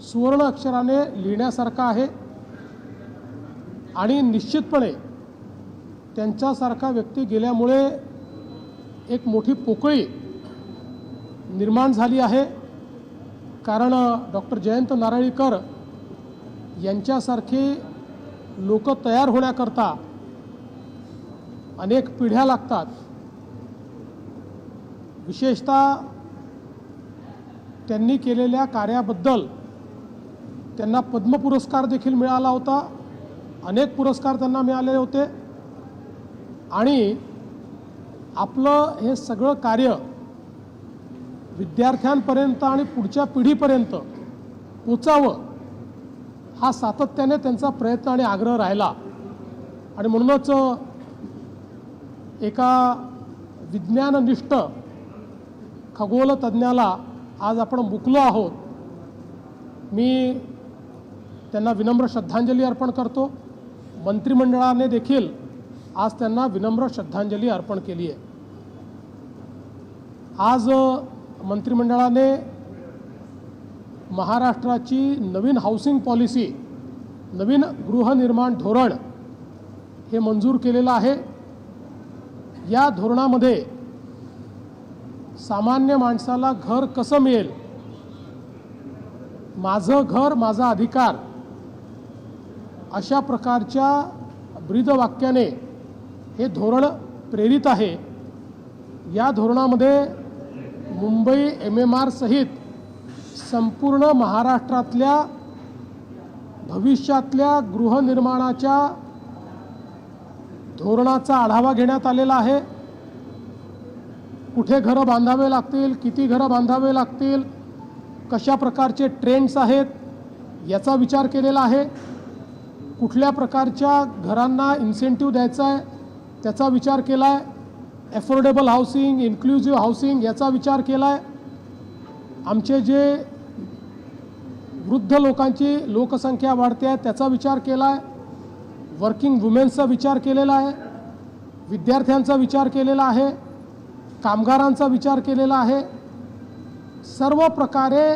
सुवर्ण अक्षराने लिहिण्यासारखा आहे आणि निश्चितपणे त्यांच्यासारखा व्यक्ती गेल्यामुळे एक मोठी पोकळी निर्माण झाली आहे। कारण डॉक्टर जयंत नारळीकर यांच्यासारखे लोक तयार होण्याकरता अनेक पिढ्या लागतात। विशेषतः त्यांनी केलेल्या कार्याबद्दल त्यांना पद्म पुरस्कार देखील मिळाला होता, अनेक पुरस्कार त्यांना मिळाले होते आणि आपलं हे सगळं कार्य विद्यार्थ्यांपर्यंत आणि पुढच्या पिढीपर्यंत पोचावं हा सातत्याने त्यांचा प्रयत्न आणि आग्रह राहिला। आणि म्हणूनच एका विज्ञाननिष्ठ खगोल तज्ज्ञाला आज आपण मुकलो आहोत। मी त्यांना विनम्र श्रद्धांजली अर्पण करतो। मंत्रिमंडळाने देखील आज त्यांना विनम्र श्रद्धांजली अर्पण केली आहे। आज मंत्रिमंडळाने महाराष्ट्राची नवीन हाऊसिंग पॉलिसी, नवीन गृहनिर्माण धोरण हे मंजूर केलेलं आहे। या धोरणामध्ये सामान्य माणसाला घर कसं मिळेल, माझं घर माझा अधिकार अशा प्रकारच्या ब्रीदवाक्याने हे धोरण प्रेरित आहे। या धोरणामध्ये मुंबई MMR सहित संपूर्ण महाराष्ट्रातल्या भविष्यातल्या गृहनिर्माणाच्या धोरणाचा आढावा घेण्यात आलेला आहे। कुठे घरं बांधावे लागतील, किती घरं बांधावे लागतील, कशा प्रकारचे ट्रेंड्स आहेत याचा विचार केलेला आहे। कुठल्या प्रकारच्या घरांना इन्सेंटिव्ह द्यायचा आहे त्याचा विचार केला आहे। अफोर्डेबल हाऊसिंग, इन्क्लुझिव्ह हाऊसिंग याचा विचार केला आहे। आमचे जे वृद्ध लोकांची लोकसंख्या वाढते आहे त्याचा विचार केला आहे। वर्किंग वुमेन्सचा विचार केलेला आहे, विद्यार्थ्यांचा विचार केलेला आहे, कामगारांचा विचार केलेला आहे। सर्व प्रकारे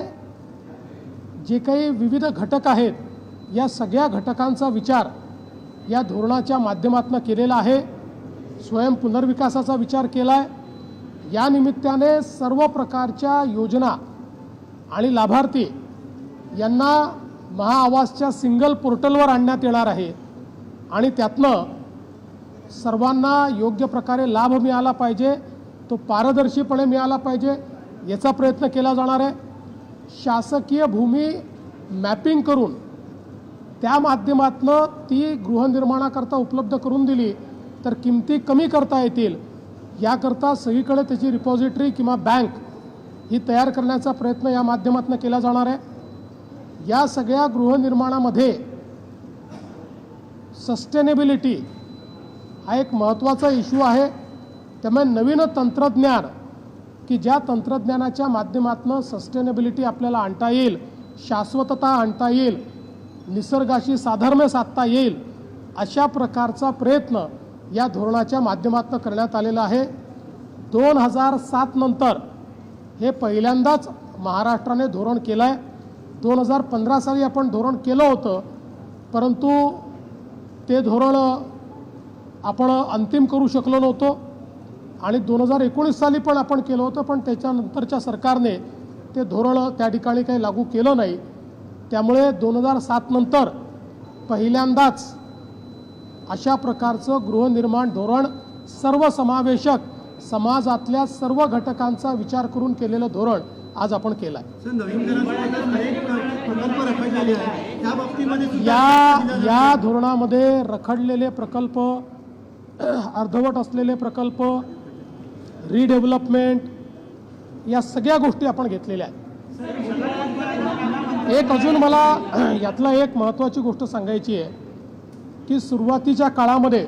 जे काही विविध घटक आहेत या सगळ्या घटकांचा विचार या धोरणाच्या माध्यमातून केलेला आहे। स्वयं पुनर्विकासाचा विचार केला आहे। या निमित्ताने सर्व प्रकारच्या योजना आणि लाभार्थी यांना महाआवासच्या सिंगल पोर्टलवर आणण्यात येणार आहे आणि त्यातनं सर्वांना योग्य प्रकारे लाभ मिळाला पाहिजे, तो पारदर्शीपणे मिळाला पाहिजे याचा प्रयत्न केला जाणार आहे। शासकीय भूमी मॅपिंग करून त्या माध्यमातून ती गृहनिर्माणाकरता उपलब्ध करून दिली तर किमती कमी करता येतील, याकरता सगळीकडे त्याची रिपॉझिटरी किंवा बँक ही तयार करण्याचा प्रयत्न या माध्यमातून केला जाणार आहे। या सगळ्या गृहनिर्माणामध्ये सस्टेनेबिलिटी हा एक महत्त्वाचा इश्यू आहे। त्यामुळे नवीन तंत्रज्ञान की ज्या तंत्रज्ञानाच्या माध्यमातून सस्टेनेबिलिटी आपल्याला आणता येईल, शाश्वतता आणता येईल, निसर्गाशी साधर्म्य साधता येईल अशा प्रकारचा प्रयत्न या धोरणाच्या माध्यमातून करण्यात आलेला आहे। 2007 नंतर हे पहिल्यांदाच महाराष्ट्राने धोरण केलं आहे। 2015 साली आपण धोरण केलं होतं, परंतु ते धोरण आपण अंतिम करू शकलो नव्हतो आणि 2019 साली पण आपण केलं होतं, पण त्याच्यानंतरच्या सरकारने ते धोरण त्या ठिकाणी काही लागू केलं नाही। त्यामुळे 2007 नंतर पहिल्यांदाच अशा प्रकारचं गृहनिर्माण धोरण सर्वसमावेशक समाजातल्या सर्व घटकांचा विचार करून केलेलं धोरण आज आपण केलं आहे। या धोरणामध्ये रखडलेले प्रकल्प, अर्धवट असलेले प्रकल्प, रिडेव्हलपमेंट या सगळ्या गोष्टी आपण घेतलेल्या आहेत। एक अजून मला यातला एक महत्त्वाची गोष्ट सांगायची आहे की सुरुवातीच्या काळामध्ये